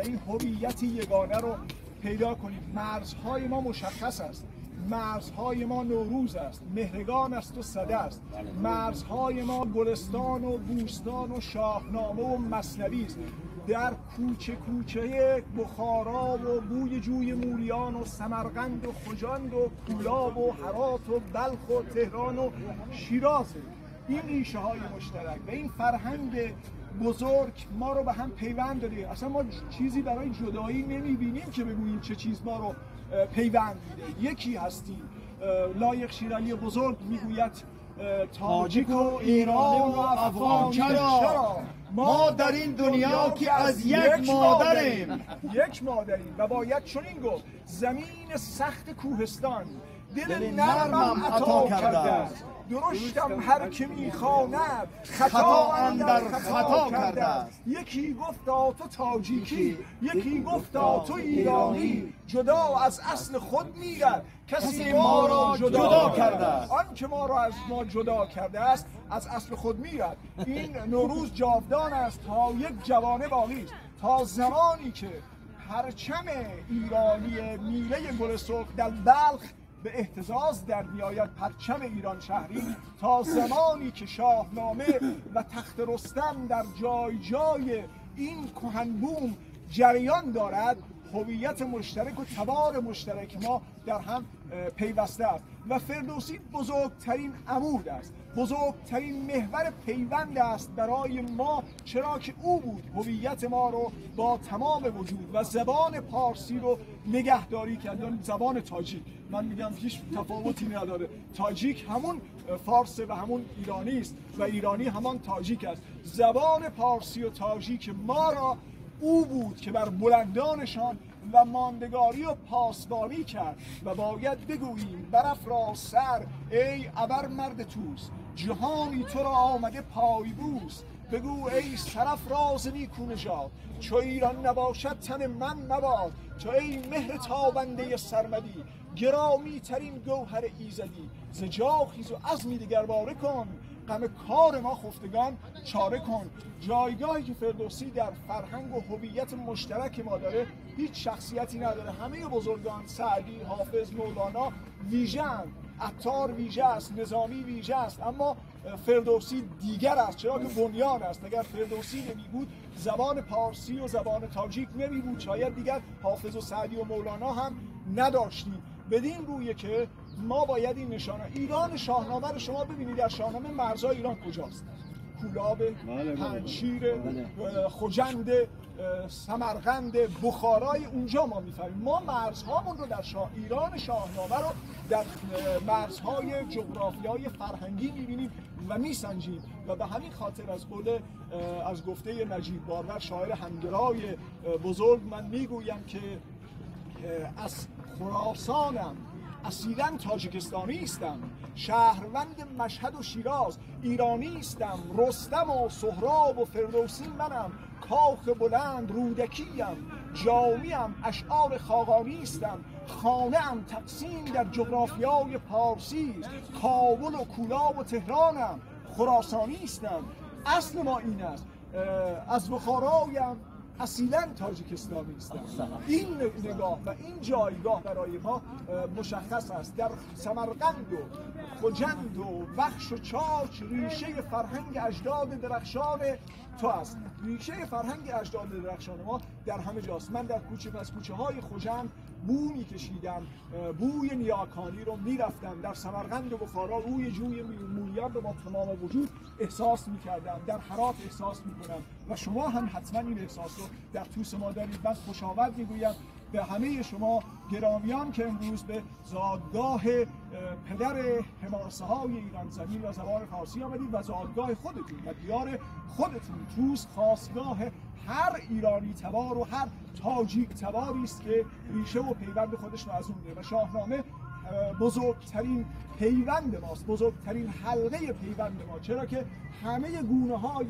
این هویت یگانه رو پیدا کنیم. مرزهای ما مشخص است. مرزهای ما نوروز است، مهرگان است و سده است. مرزهای ما گلستان و بوستان و شاهنامه و مثنوی است. در کوچه کوچه بخارا و بوی جوی موریان و سمرقند و خجاند و کولاب و هرات و بلخ و تهران و شیراز. این ریشه های مشترک و این فرهنگ بزرگ ما رو به هم پیوند داده. اصلا ما چیزی برای جدایی نمیبینیم که بگوییم چه چیز ما رو پیوند میده. یکی هستیم. لایق شیرالی بزرگ میگوید تاجیک و ایرانی و افغان چرا ما در این دنیا که از یک مادریم و باید چنین گفت زمین سخت کوهستان دل نرمم عطا کرده است. درشتم هر که میخواند خطا اندر خطا کرده است. یکی گفتا تو تاجیکی، یکی گفتا تو ایرانی. جدا از اصل خود میرد کسی ما را جدا کرده است. آن که ما را از ما جدا کرده است از اصل خود میرد. این نوروز جاودان است تا یک جوانه باقی است. تا زمانی که پرچم ایرانی میله گل سرخ در بلخ به اهتزاز در میآید، پرچم ایران شهری، تا زمانی که شاهنامه و تخت رستم در جای جای این کهنبوم جریان دارد، هویت مشترک و تبار مشترک ما در هم پیوسته است. و فردوسی بزرگترین عمود است، بزرگترین محور پیوند است برای ما، چرا که او بود هویت ما رو با تمام وجود و زبان پارسی رو نگهداری کرد. زبان تاجیک، من میگم هیچ تفاوتی نداره. تاجیک همون فارس و همون ایرانی است و ایرانی همان تاجیک است. زبان پارسی و تاجیک ما را او بود که بر بلندانشان و ماندگاری و پاسبانی کرد. و باید بگوییم برافراز سر ای ابر مرد توس، جهانی تو را آمده پایبوس. بگو ای سرافراز نیکو نژاد، چو ایران نباشد تن من مباد. تو ای مهر تابنده سرمدی، گرامی ترین گوهر ایزدی. ز جا خیز و عزمی دگرباره کن، غم کار ما خفتگان چاره کن. جایگاهی که فردوسی در فرهنگ و هویت مشترک ما داره هیچ شخصیتی نداره. همه بزرگان سعدی، حافظ، مولانا ویژه‌اند. عطار ویژه است، نظامی ویژه است، اما فردوسی دیگر است، چرا که بنیان است. اگر فردوسی نمی بود زبان پارسی و زبان تاجیک نمی بود، شاید دیگر حافظ و سعدی و مولانا هم نداشتیم. بدین رویه که ما باید این نشانه ایران شاهنامه رو شما ببینید. در شاهنامه مرزهای ایران کجاست؟ کولاب، پنجشیر، خجند، سمرقند، بخارای، اونجا ما میفهمیم. ما مرزهامون رو در ایران شاهنامه رو در مرزهای جغرافیای فرهنگی میبینیم و میسنجیم. و به همین خاطر از گفته نجیب بارور شاعر همگرای بزرگ من میگویم که از خراسانم اصیلاً تاجیکستانی استم، شهروند مشهد و شیراز ایرانی استم. رستم و سهراب و فردوسی منم، کاخ بلند رودکیم، جامیم اشعار خاقانی استم. خانه ام تقسیم در جغرافیای پارسی است، کابل و کولاب و تهرانم خراسانی استم. اصل ما این است. از بخارایم اصیلاً تاجیکستانی است. این نگاه و این جایگاه برای ما مشخص است. در سمرقند و خجند و بخش و چاچ ریشه فرهنگ اجداد درخشان تو است. ریشه فرهنگ اجداد درخشان ما در همه جاست. من در کوچه پس کوچه های خجند بو میکشیدم، بوی نیاکانی رو میرفتم. در سمرقند و بخارا روی جوی موریان رو با تمام وجود احساس میکردم. در هرات احساس میکنم و شما هم حتما این احساس رو در توس ما دارید. من خوشاوند میگویم به همه شما گرامیان که امروز به زادگاه پدر حماسه های ایران زمین و زبان فارسی آمدید و زادگاه خودتون و دیار خودتون توس خاستگاه هر ایرانی تبار و هر تاجیک تباری است که ریشه و پیوند خودش رو از اون میره. و شاهنامه بزرگترین پیوند ماست، بزرگترین حلقه پیوند ما، چرا که همه گونه های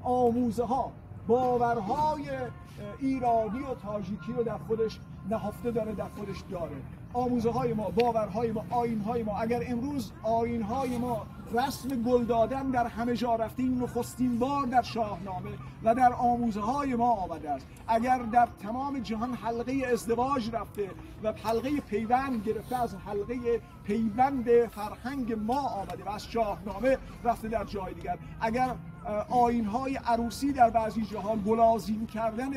آموزه ها، باورهای ایرانی و تاجیکی رو در خودش نهفته داره، در خودش داره. آموزه های ما، باورهای ما، آیین های ما، اگر امروز آیین های ما رسم گل دادن در همه جا رفته، این نخستین بار در شاهنامه و در آموزه های ما آمده است. اگر در تمام جهان حلقه ازدواج رفته و حلقه پیوند گرفته، از حلقه پیوند فرهنگ ما آمده و از شاهنامه رفته در جای دیگر. اگر آیین های عروسی در بعضی جاها گلازین کردن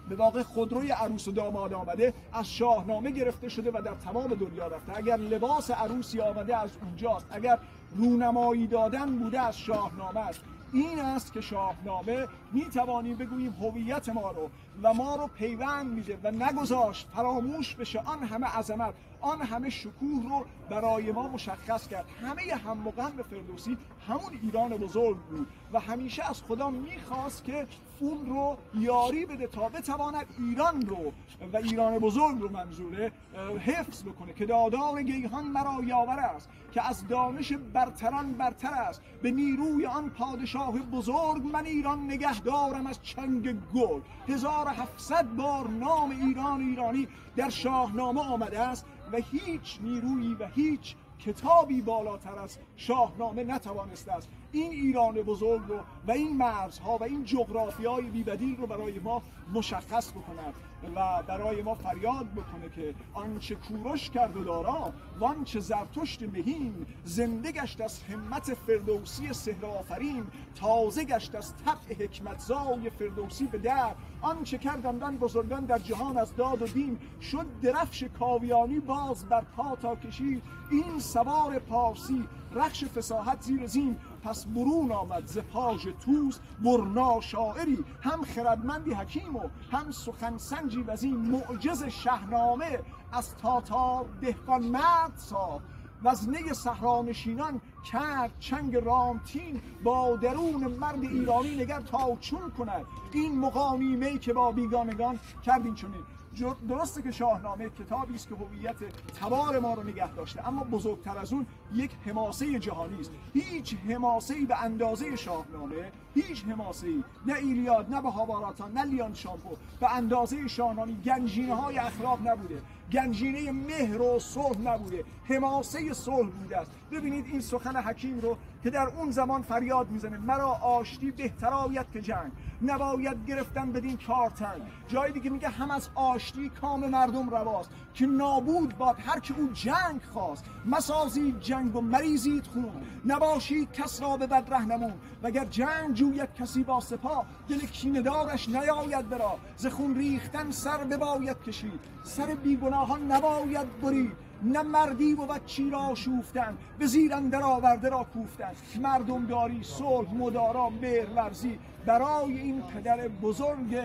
به واقع خودروی عروس و داماد آمده، از شاهنامه گرفته شده و در تمام دنیا رفته. اگر لباس عروسی آمده از اونجاست، اگر رونمایی دادن بوده از شاهنامه است. این است که شاهنامه میتوانیم بگوییم هویت ما رو و ما رو پیوند میده و نگذاشت فراموش بشه. آن همه عظمت، آن همه شکوه رو برای ما مشخص کرد. همه هم و غم فردوسی همون ایران بزرگ بود و همیشه از خدا میخواست که اون رو یاری بده تا بتواند ایران رو و ایران بزرگ رو منظوره حفظ بکنه. که دادار گیهان مرا یاور است، که از دانش برتران برتر است. به نیروی آن پادشاه بزرگ، من ایران نگه دارم از چنگ گرگ. 1700 بار نام ایران ایرانی در شاهنامه آمده است و هیچ نیرویی و هیچ کتابی بالاتر از شاهنامه نتوانسته است این ایران بزرگ رو و این مرزها و این جغرافیای بی‌بدیل رو برای ما مشخص بکند و برای ما فریاد بکنه که آنچه کوروش کرد و دارا و آنچه زرتشت مهین، زنده گشت از همت فردوسی سحرآفرین. تازه گشت از طبع حکمتزای فردوسی به در. آنچه کردندن بزرگان در جهان از داد و دین، شد درفش کاویانی باز بر پا تا کشید. این سوار پارسی رخش فصاحت زیر زین، پس برون آمد ز پاژ توس برنا شاعری. هم خردمندی حکیم و هم سخن سنجی وزین. معجز شاهنامه از تاتار دهقان مرد ساخت، وزنه صحرانشینان کرد چنگ رامتین. با درون مرد ایرانی نگر تا چون کند، این مقامی که با بیگانگان کردین چنین. درسته که شاهنامه کتابی است که هویت تبار ما رو نگه داشته، اما بزرگتر از اون یک حماسه جهانی است. هیچ حماسه‌ای به اندازه شاهنامه، هیچ حماسه‌ای، نه ایلیاد، نه بهاواراتان، نه لیان شامپو، به اندازه شاهنامه گنجینه‌های اخلاق نبوده، گنجینه مهر و صلح نبوده، حماسه صلح بوده است. ببینید این سخن حکیم رو که در اون زمان فریاد میزنه: مرا آشتی بهتر آید که جنگ، نباید گرفتن بدین کارتن. جایی دیگه میگه هم از آشتی کام مردم رواست، که نابود باد هر که او جنگ خواست. مسازید جنگ و مریزید خون، نباشید کس را به بد رهنمون. وگر جنگ جوید کسی با سپاه، دل کینه‌دارش نیاید برا. ز خون ریختن سر بباید کشید، سر بیگناهان نباید برید. نه مردی بود چی را شوفتن، به زیر اندر آورده را کوفتن. مردم داری، صلح، مدارا، مهرورزی برای این پدر بزرگ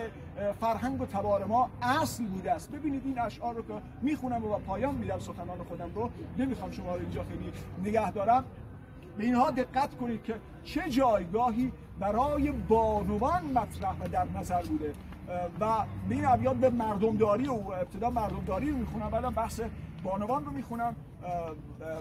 فرهنگ و تبار ما اصل بوده است. ببینید این اشعار رو که میخونم و پایان میدم سخنان خودم رو، نمیخوام شما رو اینجا خیلی نگه دارم. به اینها دقت کنید که چه جایگاهی برای بانوان مطرح و در نظر بوده و به این ابیات به مردمداری و ابتدا مردمداری رو میخونم، بعد بحث بانوان رو میخونم.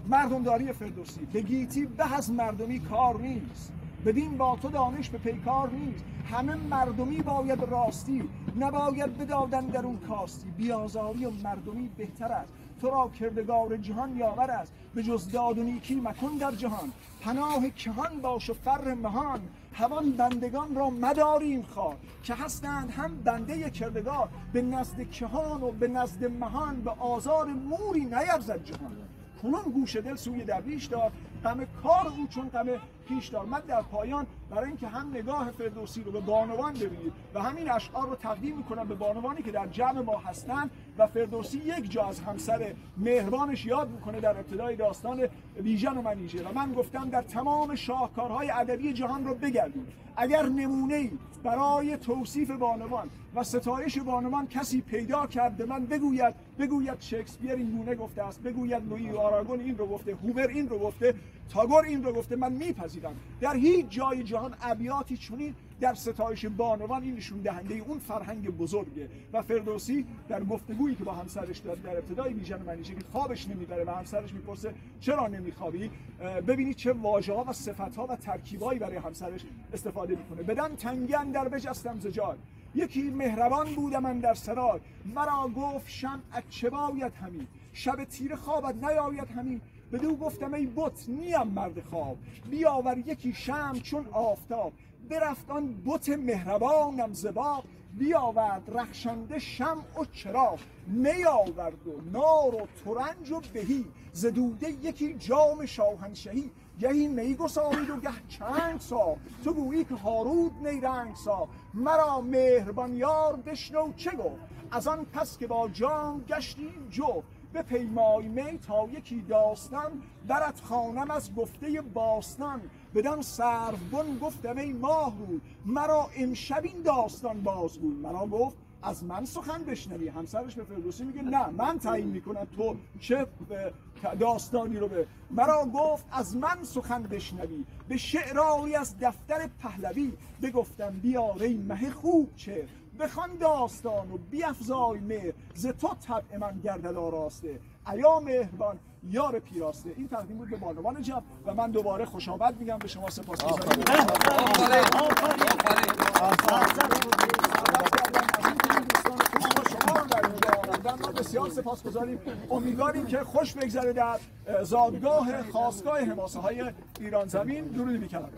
مردمداری فردوسی: به گیتی به از مردمی کار نیست، بدین با تو دانش به پیکار نیست. همه مردمی باید راستی، نباید بدادن در اون کاستی. بیازاری و مردمی بهتر است، تو را کردگار جهان یاور است. به جز داد و نیکی مکن در جهان، پناه کهان باش و فر مهان. همان بندگان را مداریم خواه، که هستند هم بنده کردگار. به نزد کهان و به نزد مهان، به آزار موری نیرزد جهان. کنون گوش دل سوی درویش دار، غم کار او چون غم پیش دار. من در پایان برای اینکه هم نگاه فردوسی رو به بانوان ببینید و همین اشعار رو تقدیم میکنم به بانوانی که در جمع ما هستن و فردوسی یک جا از همسر مهربانش یاد میکنه در ابتدای داستان بیژن و منیژه. و من گفتم در تمام شاهکارهای ادبی جهان رو بگردید، اگر نمونه‌ای برای توصیف بانوان و ستایش بانوان کسی پیدا کرد به من بگوید شکسپیر این گونه گفته است، بگوید لویی آراگون این رو گفته، هومر این رو گفته، تاگور این رو گفته، من میپذیرم. در هیچ جای جهان ابیاتی چنین در ستایش بانوان این نشون دهنده اون فرهنگ بزرگه. و فردوسی در گفتگویی که با همسرش داد در ابتدای بیژن و منیژه که خوابش نمیبره و همسرش میپرسه چرا نمیخوابی، ببینید چه واژه‌ها و صفت‌ها و ترکیبایی برای همسرش استفاده میکنه. بدن تنگی اندر بجستم ز جای، یکی مهربان بودم من در سرای، مرا گفت شمعت چه باید همی، شب تیره خوابت نیاید همی. بدو گفتم ای بت نیم مرد خواب، بیاور یکی شمع چون آفتاب. برفت آن بت مهربانم ز باغ، بیاورد رخشنده شمع و چراغ. می آورد و نار و ترنج و بهی، ز دوده یکی جام شاهنشهی. گهی می گسارید و گه چنگ ساخت، تو گویی که هارود نیرنگ ساخت. مرا مهربان یار بشنو چه گفت، از آن پس که با جام گشتیم جفت. به پیمای می تا یکی داستان، برت خوانم از گفته باستان. بدان سروبن گفتم ای ماه روی، مرا امشب این داستان بازگوی. مرا گفت از من سخن بشنوی. همسرش به فردوسی میگه نه، من تعیین میکنم تو چه داستانی رو به. مرا گفت از من سخن بشنوی، به شعراری از دفتر پهلوی. بگفتم بیار ای مه خوب چه، بخوان داستان و بیفزای مهر. ز تو طبع من گردد آراسته، ایا مهربان یار پیراسته. این تقدیم بود به بانوان جمع و من دوباره خوش آمد میگم به شما. سپاسگزارم. ما بسیار سپاسگزاریم. امیدواریم که خوش بگذره در زادگاه خاستگاه حماسه‌های ایران زمین. درود بی‌کلام.